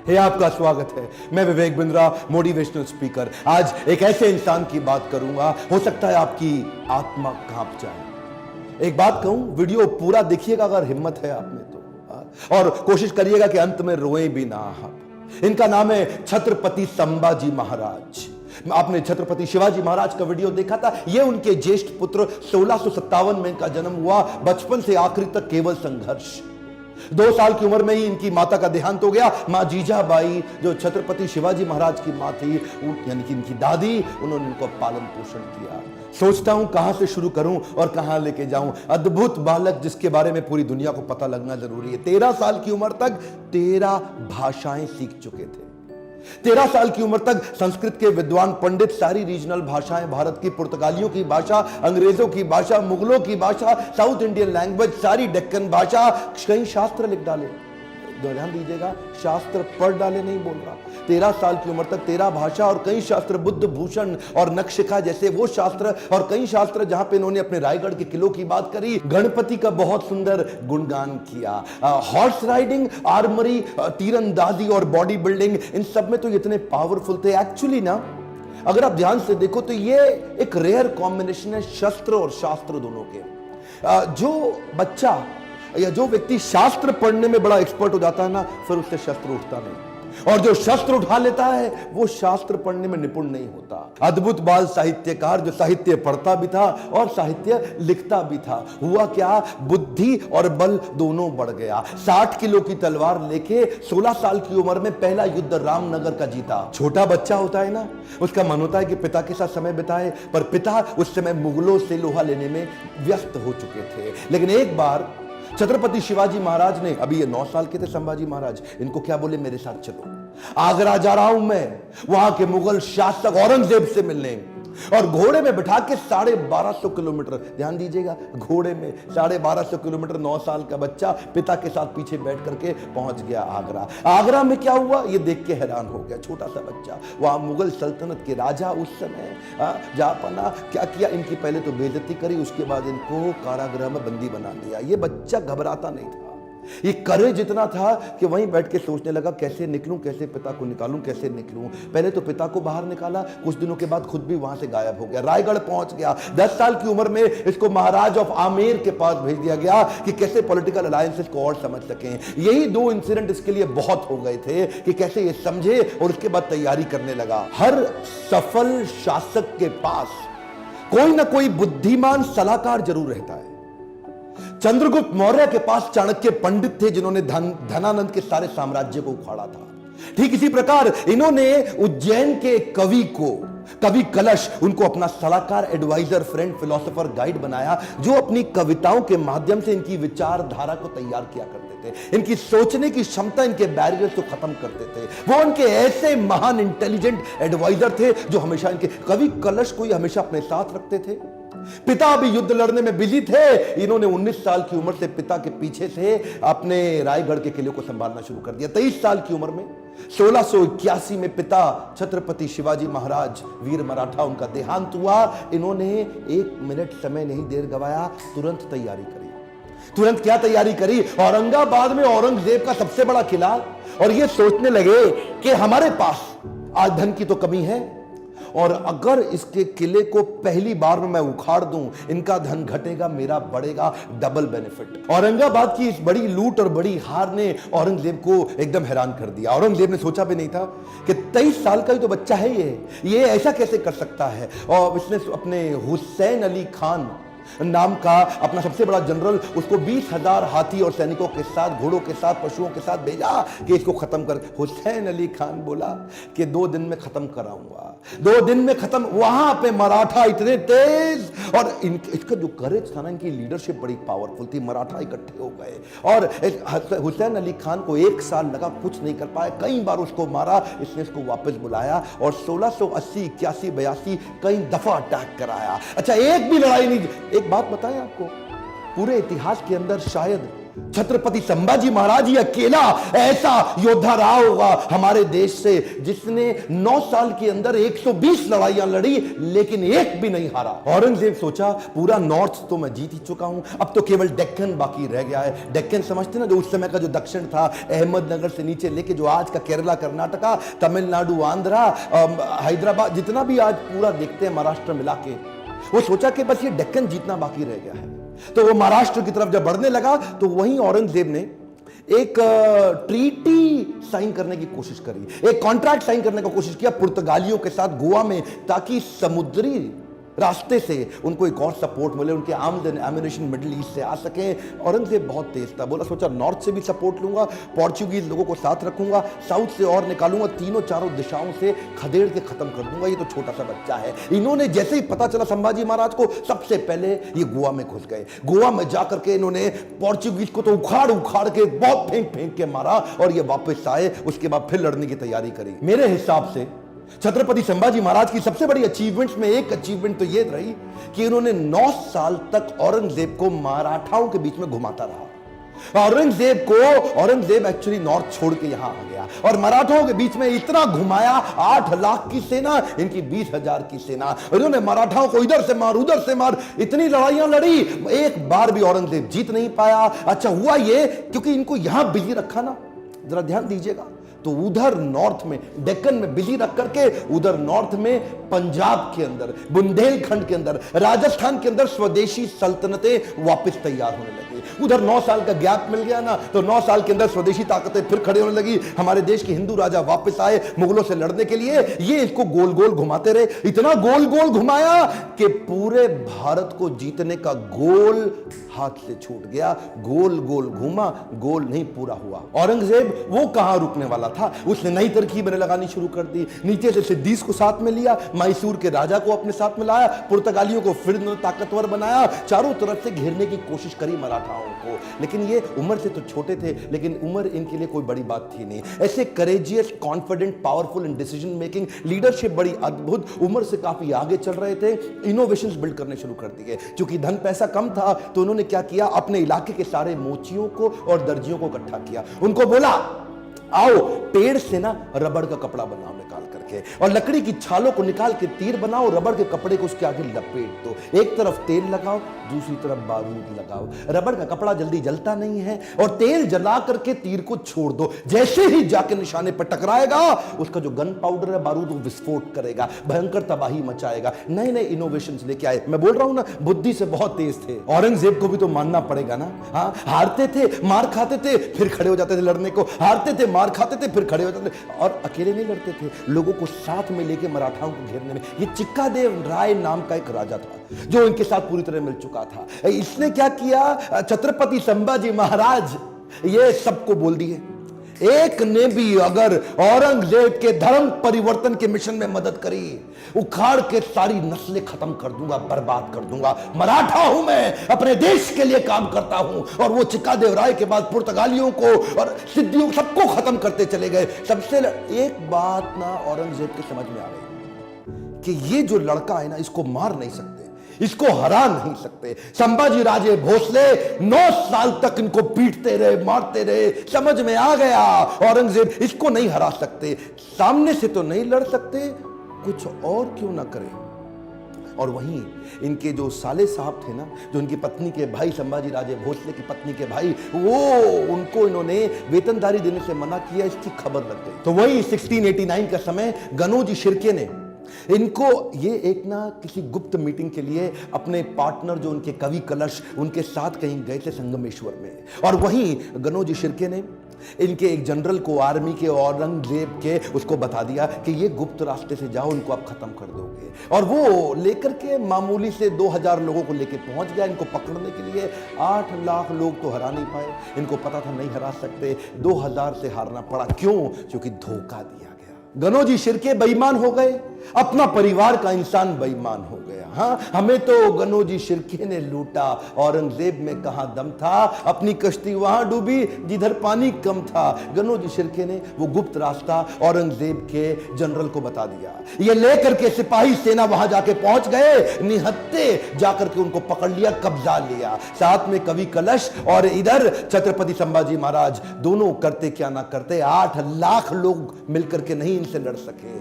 हे आपका स्वागत है। मैं विवेक बिंद्रा, मोटिवेशनल स्पीकर। आज एक ऐसे इंसान की बात करूंगा, हो सकता है आपकी आत्मा कांप जाए। एक बात कहूं, वीडियो पूरा देखिएगा अगर हिम्मत है आप में तो, और कोशिश करिएगा कि अंत में रोए भी ना आप। इनका नाम है छत्रपति संभाजी महाराज। आपने छत्रपति शिवाजी महाराज का वीडियो देखा था। यह उनके ज्येष्ठ पुत्र 1657 में इनका जन्म हुआ। बचपन से आखिरी तक केवल संघर्ष। 2 साल की उम्र में ही इनकी माता का देहांत हो गया। मां जीजाबाई, जो छत्रपति शिवाजी महाराज की मां थी, यानी कि इनकी दादी, उन्होंने इनको पालन पोषण किया। सोचता हूं कहां से शुरू करूं और कहां लेके जाऊं। अद्भुत बालक जिसके बारे में पूरी दुनिया को पता लगना जरूरी है। 13 साल की उम्र तक 13 भाषाएं सीख चुके थे। 13 साल की उम्र तक संस्कृत के विद्वान पंडित सारी रीजनल भाषाएं, भारत की पुर्तगालियों की भाषा, अंग्रेजों की भाषा, मुगलों की भाषा, साउथ इंडियन लैंग्वेज, सारी डेक्कन भाषा, कई शास्त्र लिख डाले। ध्यान दीजिएगा, शास्त्र पढ़ डाले नहीं बोल रहा। 13 साल की उम्र तक 13 भाषा और कई शास्त्र, बुद्ध भूषण और नखशिखा जैसे वो शास्त्र, और कई शास्त्र जहां पे इन्होंने अपने रायगढ़ के किलों की बात करी, गणपति का बहुत सुंदर गुणगान किया। हॉर्स राइडिंग, आर्मरी, तीरंदाजी और बॉडी बिल्डिंग, इन सब में तो इतने पावरफुल थे। एक्चुअली ना, अगर आप ध्यान से देखो तो ये एक रेयर कॉम्बिनेशन है, शस्त्र और शास्त्र दोनों के। जो बच्चा या जो व्यक्ति शास्त्र पढ़ने में बड़ा एक्सपर्ट हो जाता है ना, फिर उससे शस्त्र उठता नहीं, और जो शस्त्र उठा लेता है वो शास्त्र पढ़ने में निपुण नहीं होता। अद्भुत बाल साहित्यकार, जो साहित्य पढ़ता भी था और साहित्य लिखता भी था। हुआ क्या, बुद्धि और बल दोनों बढ़ गया। 60 किलो की तलवार लेके 16 साल की उम्र में पहला युद्ध रामनगर का जीता। छोटा बच्चा होता है ना, उसका मन होता है कि पिता के साथ समय बिताए, पर पिता उस समय मुगलों से लोहा लेने में व्यस्त हो चुके थे। लेकिन एक बार छत्रपति शिवाजी महाराज ने, अभी ये 9 साल के थे संभाजी महाराज, इनको क्या बोले, मेरे साथ चलो, आगरा जा रहा हूं मैं, वहां के मुगल शासक औरंगजेब से मिलने। और घोड़े में बिठा के 1250 किलोमीटर, ध्यान दीजिएगा, घोड़े में 1250 किलोमीटर 9 साल का बच्चा पिता के साथ पीछे बैठ करके पहुंच गया आगरा। आगरा में क्या हुआ ये देख के हैरान हो गया, छोटा सा बच्चा। वहां मुगल सल्तनत के राजा उस समय जापाना क्या किया, इनकी पहले तो बेइज्जती करी, उसके बाद इनको कारागृह में बंदी बना लिया। ये बच्चा घबराता नहीं था, ये करेज इतना था कि वहीं बैठ के सोचने लगा, कैसे निकलूं, कैसे पिता को निकालूं, कैसे निकलूं। पहले तो पिता को बाहर निकाला, कुछ दिनों के बाद खुद भी वहां से गायब हो गया, रायगढ़ पहुंच गया। 10 साल की उम्र में इसको महाराज ऑफ आमेर के पास भेज दिया गया कि कैसे पॉलिटिकल अलायंसेस को और समझ सकें। यही 2 इंसिडेंट इसके लिए बहुत हो गए थे कि कैसे ये समझे, और उसके बाद तैयारी करने लगा। हर सफल शासक के पास कोई ना कोई बुद्धिमान सलाहकार जरूर रहता है। चंद्रगुप्त मौर्य के पास चाणक्य पंडित थे, जिन्होंने धनानंद के सारे साम्राज्य को उखाड़ा था। ठीक इसी प्रकार इन्होंने उज्जैन के कवि को, कवि कलश, उनको अपना सलाहकार, एडवाइजर, फ्रेंड, फिलोसोफर, गाइड बनाया, जो अपनी कविताओं के माध्यम से इनकी विचारधारा को तैयार किया करते थे। इनकी सोचने की क्षमता, इनके बैरियर्स को खत्म करते थे। वो उनके ऐसे महान इंटेलिजेंट एडवाइजर थे जो हमेशा इनके, कवि कलश को हमेशा अपने साथ रखते थे। पिता अभी युद्ध लड़ने में बिजी थे, इन्होंने 19 साल की उम्र से पिता के पीछे से अपने रायगढ़ के किले को संभालना शुरू कर दिया। 23 साल की उम्र में 1681 में पिता छत्रपति शिवाजी महाराज, वीर मराठा, उनका देहांत हुआ। इन्होंने 1 मिनट समय नहीं देर गवाया, तुरंत तैयारी करी। तुरंत क्या तैयारी करी, औरंगाबाद में औरंगजेब का सबसे बड़ा किला, और ये सोचने लगे कि हमारे पास आज धन की तो कमी है, और अगर इसके किले को पहली बार में मैं उखाड़ दूं, इनका धन घटेगा, मेरा बढ़ेगा, डबल बेनिफिट। औरंगाबाद की इस बड़ी लूट और बड़ी हार ने औरंगजेब को एकदम हैरान कर दिया। औरंगजेब ने सोचा भी नहीं था कि 23 साल का ही तो बच्चा है ये ऐसा कैसे कर सकता है। और इसने अपने हुसैन अली खान नाम का अपना सबसे बड़ा जनरल, उसको 20,000 हाथी और सैनिकों के साथ, घोड़ों के साथ, पशुओं के साथ भेजा कि इसको खत्म कर। हुसैन अली खान बोला कि 2 दिन में खत्म कराऊंगा, 2 दिन में खत्म। वहां पे मराठा इतने तेज, और इसका जो करेज था ना, इनकी लीडरशिप बड़ी पावरफुल थी। मराठा इकट्ठे हो गए, और हुसैन अली खान को 1 साल लगा, कुछ नहीं कर पाए, कई बार उसको मारा। इसने इसको वापस बुलाया और 1680, 81, 82 कई दफा अटैक कराया। अच्छा, एक भी लड़ाई नहीं। एक बात बताएं आपको, पूरे इतिहास के अंदर शायद छत्रपति संभाजी महाराज ही अकेला ऐसा योद्धा रहा होगा हमारे देश से जिसने 9 साल के अंदर 120 लड़ाइयां लड़ी लेकिन एक भी नहीं हारा। औरंगजेब सोचा पूरा नॉर्थ तो मैं जीत ही चुका हूं, अब तो केवल डेक्कन बाकी रह गया है। डेक्कन समझते ना, जो उस समय का जो दक्षिण था, अहमदनगर से नीचे लेके जो आज का केरला, कर्नाटका, तमिलनाडु, आंध्रा, हैदराबाद, जितना भी आज पूरा देखते हैं महाराष्ट्र मिला के, वो सोचा कि बस ये डेक्कन जीतना बाकी रह गया है। तो वो महाराष्ट्र की तरफ जब बढ़ने लगा तो वहीं औरंगजेब ने एक ट्रीटी साइन करने की कोशिश करी, एक कॉन्ट्रैक्ट साइन करने की कोशिश किया पुर्तगालियों के साथ गोवा में, ताकि समुद्री रास्ते से उनको एक और सपोर्ट मिले, उनके आमदन एमिनेशन मिडिल ईस्ट से आ सके। औरंगजेब बहुत तेज था, बोला सोचा नॉर्थ से भी सपोर्ट लूंगा, पोर्चुगीज लोगों को साथ रखूंगा, साउथ से और निकालूंगा, तीनों चारों दिशाओं से खदेड़ के खत्म कर दूंगा, ये तो छोटा सा बच्चा है। इन्होंने जैसे ही पता चला संभाजी महाराज को, सबसे पहले ये गोवा में घुस गए। गोवा में जाकर के इन्होंने पोर्चुगीज को तो उखाड़ उखाड़ के बहुत फेंक फेंक के मारा और ये वापस आए। उसके बाद फिर लड़ने की तैयारी करी। मेरे हिसाब से छत्रपति संभाजी महाराज की सबसे बड़ी अचीवमेंट्स में एक अचीवमेंट तो यह रही कि इन्होंने 9 साल तक औरंगजेब को मराठाओं के बीच में घुमाता रहा। औरंगजेब एक्चुअली नॉर्थ छोड़ के यहां आ गया और मराठाओं के बीच में इतना घुमाया, 8 लाख की सेना, इनकी 20,000 की सेना, इन्होंने मराठाओं को इधर से मार उधर से मार, इतनी लड़ाइयां लड़ी, एक बार भी औरंगजेब जीत नहीं पाया। अच्छा हुआ ये क्योंकि इनको यहां बिजी रखा ना, जरा ध्यान दीजिएगा, तो उधर नॉर्थ में डेक्कन में बिजी रख करके उधर नॉर्थ में पंजाब के अंदर, बुंदेलखंड के अंदर, राजस्थान के अंदर स्वदेशी सल्तनतें वापस तैयार होने लगी। उधर 9 साल का गैप मिल गया ना, तो 9 साल के अंदर स्वदेशी ताकतें फिर खड़े होने लगी। हमारे देश के हिंदू राजा वापस आए मुगलों से लड़ने के लिए। ये इसको गोल गोल घुमाते रहे, इतना गोल गोल घुमाया कि पूरे भारत को जीतने का गोल हाथ से छूट गया। गोल गोल घूमा, गोल नहीं पूरा हुआ। औरंगजेब वो कहां रुकने वाला था, उसने नई तरकीबें लगानी शुरू कर दी। नीचे से सिद्दीस को साथ में लिया, मैसूर के राजा को अपने साथ में लाया, पुर्तगालियों को फिर ताकतवर बनाया, चारों तरफ से घेरने की कोशिश करी मराठाओं को। लेकिन ये उम्र से तो छोटे थे, लेकिन उम्र इनके लिए कोई बड़ी बात थी नहीं। ऐसे courageous, confident, powerful in decision making, leadership बड़ी अद्भुत, उम्र से काफी आगे चल रहे थे। इनोवेशंस बिल्ड करने शुरू कर दिए। क्योंकि धन पैसा कम था तो उन्होंने क्या किया, अपने इलाके के सारे मोचियों को और दर्जियों को इकट्ठा किया। उनको बोला आओ पेड़ से ना रबड़ का कपड़ा बनाओ निकाल करके, और लकड़ी की छालों को निकाल के तीर बनाओ, रबड़ के कपड़े को उसके आगे लपेट दो, एक तरफ तेल लगाओ दूसरी तरफ बारूद लगाओ। रबड़ का कपड़ा जल्दी जलता नहीं है और तेल जला करके तीर को छोड़ दो, जैसे ही जाके निशाने पर टकराएगा उसका जो गन पाउडर है, बारूद, वो विस्फोट करेगा, भयंकर तबाही मचाएगा। नए नए इनोवेशंस लेके आए। मैं बोल रहा हूं ना, बुद्धि से बहुत तेज थे। औरंगजेब को भी तो मानना पड़ेगा ना। हाँ, हारते थे, मार खाते थे, फिर खड़े हो जाते थे लड़ने को, हारते थे, मार खाते थे, फिर खड़े हो जाते थे, और अकेले नहीं लड़ते थे, लोगों को साथ में लेके मराठाओं को घेरने में। ये चिक्कादेव राय नाम का एक राजा था जो इनके साथ पूरी तरह मिल चुका था। इसने क्या किया, छत्रपति संभाजी महाराज ये सबको बोल दिए, एक ने भी अगर औरंगजेब के धर्म परिवर्तन के मिशन में मदद करी, उखाड़ के सारी नस्लें खत्म कर दूंगा, बर्बाद कर दूंगा। मराठा हूं मैं, अपने देश के लिए काम करता हूं। और वो चिक्कादेव राय के बाद पुर्तगालियों को और सिद्धियों सबको खत्म करते चले गए। सबसे एक बात ना औरंगजेब के समझ में आ गई कि ये जो लड़का है ना, इसको मार नहीं सकते, इसको हरा नहीं सकते। संभाजी राजे भोसले 9 साल तक इनको पीटते रहे, मारते रहे। समझ में आ गया औरंगजेब इसको नहीं हरा सकते, सामने से तो नहीं लड़ सकते, कुछ और क्यों ना करें। और वहीं इनके जो साले साहब थे ना, जो इनकी पत्नी के भाई, संभाजी राजे भोसले की पत्नी के भाई, वो उनको इन्होंने वेतनदारी देने से मना किया, इसकी खबर लग गई। तो वही 1689 का समय गनोजी शिर्के ने इनको ये एक ना किसी गुप्त मीटिंग के लिए अपने पार्टनर जो उनके कवि कलश, उनके साथ कहीं गए थे संगमेश्वर में। और वहीं गनोजी शिर्के ने इनके एक जनरल को, आर्मी के, औरंगजेब के, उसको बता दिया कि ये गुप्त रास्ते से जाओ, इनको आप खत्म कर दोगे। और वो लेकर के मामूली से 2000 लोगों को लेकर पहुंच गया इनको पकड़ने के लिए। 8 लाख लोग तो हरा नहीं पाए, इनको पता था नहीं हरा सकते, 2000 से हारना पड़ा। क्यों? क्योंकि धोखा दिया गया। गनोजी शिर्के बेईमान हो गए, अपना परिवार का इंसान बेईमान हो गया। हाँ, हमें तो गनोजी शिर्के ने लूटा, औरंगजेब में कहां दम था, अपनी कश्ती वहां डूबी जिधर पानी कम था। गनोजी शिर्के ने वो गुप्त रास्ता औरंगजेब के जनरल को बता दिया। ये लेकर के सिपाही सेना वहां जाके पहुंच गए, निहत्ते जाकर के उनको पकड़ लिया, कब्जा लिया। साथ में कवि कलश और इधर छत्रपति संभाजी महाराज, दोनों करते क्या ना करते, 8 लाख लोग मिलकर के नहीं इनसे लड़ सके।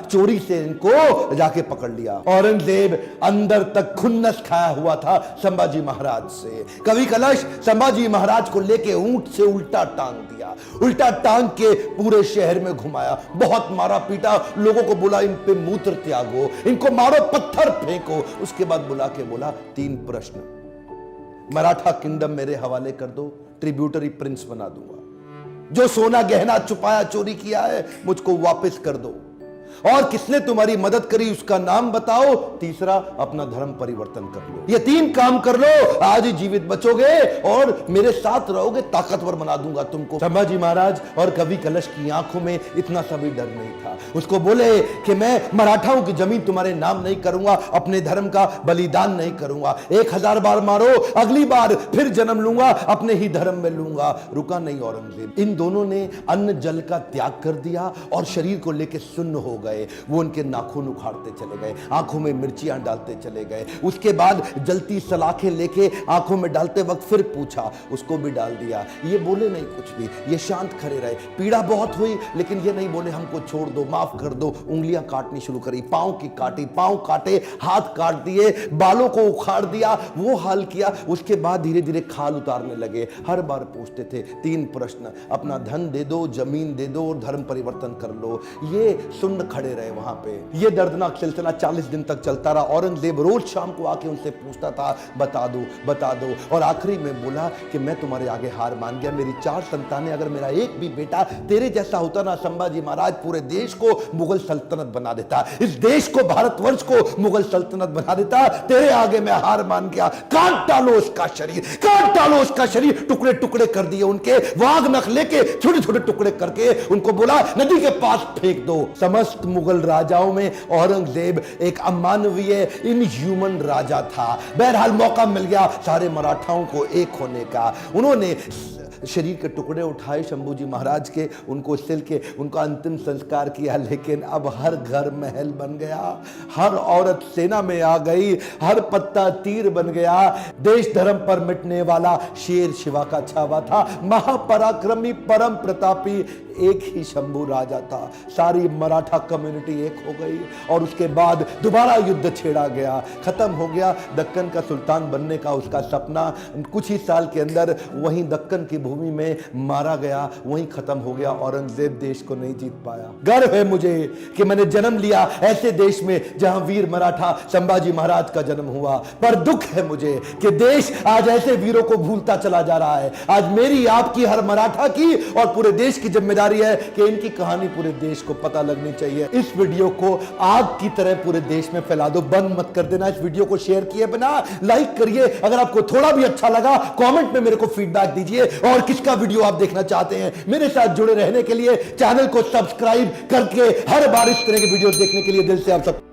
चोरी से इनको जाके पकड़ लिया। औरंगजेब अंदर तक खुन्नस खाया हुआ था संभाजी महाराज से। कवि कलश संभाजी महाराज को लेके ऊंट से उल्टा टांग दिया, उल्टा टांग के पूरे शहर में घुमाया, बहुत मारा पीटा, लोगों को बोला इन पे मूत्र त्यागो, इनको मारो, पत्थर फेंको। उसके बाद बुला के बोला 3 प्रश्न, मराठा किंगडम मेरे हवाले कर दो, ट्रिब्यूटरी प्रिंस बना दूंगा, जो सोना गहना छुपाया चोरी किया है मुझको वापस कर दो, और किसने तुम्हारी मदद करी उसका नाम बताओ, तीसरा अपना धर्म परिवर्तन कर लो। ये 3 काम कर लो, आज ही जीवित बचोगे और मेरे साथ रहोगे, ताकतवर बना दूंगा तुमको। संभाजी महाराज और कवि कलश की आंखों में इतना सा भी डर नहीं था। उसको बोले कि मैं मराठाओं की जमीन तुम्हारे नाम नहीं करूंगा, अपने धर्म का बलिदान नहीं करूंगा, 1000 बार मारो, अगली बार फिर जन्म लूंगा, अपने ही धर्म में लूंगा। रुका नहीं औरंगजेब। इन दोनों ने अन्न जल का त्याग कर दिया और शरीर को लेकर सुन्न हो गए। वो उनके नाखून उखाड़ते चले गए, आंखों में मिर्चियां डालते चले गए। उसके बाद जलती सलाखें लेके आंखों में डालते वक्त फिर पूछा, उसको भी डाल दिया। ये बोले नहीं कुछ भी, ये शांत खड़े रहे। पीड़ा बहुत हुई लेकिन ये नहीं बोले हमको छोड़ दो, माफ कर दो। उंगलियां काटनी शुरू करी, पांव की काटी, पांव काटे, हाथ काट दिए, बालों को उखाड़ दिया, वो हाल किया। उसके बाद धीरे धीरे खाल उतारने लगे। हर बार पूछते थे 3 प्रश्न, अपना धन दे दो, जमीन दे दो और धर्म परिवर्तन कर लो। ये सुन्न खड़े रहे वहां पे। ये दर्दनाक सिलसिला 40 दिन तक चलता रहा। औरंगजेब रोज शाम को आके उनसे पूछता था, बता दो बता दो, और आखिरी में बोला कि मैं तुम्हारे आगे हार मान गया, मेरी 4 संतानें, अगर मेरा एक भी बेटा तेरे जैसा होता ना संभाजी महाराज, पूरे देश को मुगल सल्तनत बना देता, इस देश को, भारतवर्ष को मुगल सल्तनत बना देता। तेरे आगे मैं हार मान गया, काट डालो उसका शरीर, काट डालो उसका शरीर। टुकड़े टुकड़े कर दिए उनके, वाघ नख लेके छोटे छोटे टुकड़े करके उनको बोला नदी के पास फेंक दो। समस्त मुगल राजाओं में औरंगजेब एक अमानवीय, इनह्यूमन राजा था। बहरहाल मौका मिल गया सारे मराठाओं को एक होने का। उन्होंने शरीर के टुकड़े उठाए शंभूजी महाराज के, उनको सिल के उनका अंतिम संस्कार किया। लेकिन अब हर घर महल बन गया, हर औरत सेना में आ गई, हर पत्ता तीर बन गया। देश धर्म पर मिटने वाला शेर शिवा का छावा था, महापराक्रमी परम प्रतापी एक ही शंभू राजा था। सारी मराठा कम्युनिटी एक हो गई और उसके बाद दोबारा युद्ध छेड़ा गया, खत्म हो गया। दक्कन का सुल्तान बनने का उसका सपना कुछ ही साल के अंदर वहीं दक्कन की भूमि में मारा गया, वहीं खत्म हो गया। औरंगजेब देश को नहीं जीत पाया। गर्व है मुझे कि मैंने जन्म लिया ऐसे देश में जहां वीर मराठा संभाजी महाराज का जन्म हुआ, पर दुख है मुझे कि देश आज ऐसे वीरों को भूलता चला जा रहा है। आज मेरी, आपकी, हर मराठा की और पूरे देश की जिम्मेदारी है कि इनकी कहानी पूरे देश को पता लगनी चाहिए। इस वीडियो को आग की तरह पूरे देश में फैला दो, बंद मत कर देना। इस वीडियो को शेयर किए बिना लाइक करिए। अगर आपको थोड़ा भी अच्छा लगा कमेंट में मेरे को फीडबैक दीजिए, और किसका वीडियो आप देखना चाहते हैं। मेरे साथ जुड़े रहने के लिए चैनल को सब्सक्राइब करके हर बार इस तरह के वीडियो देखने के लिए दिल से आप सब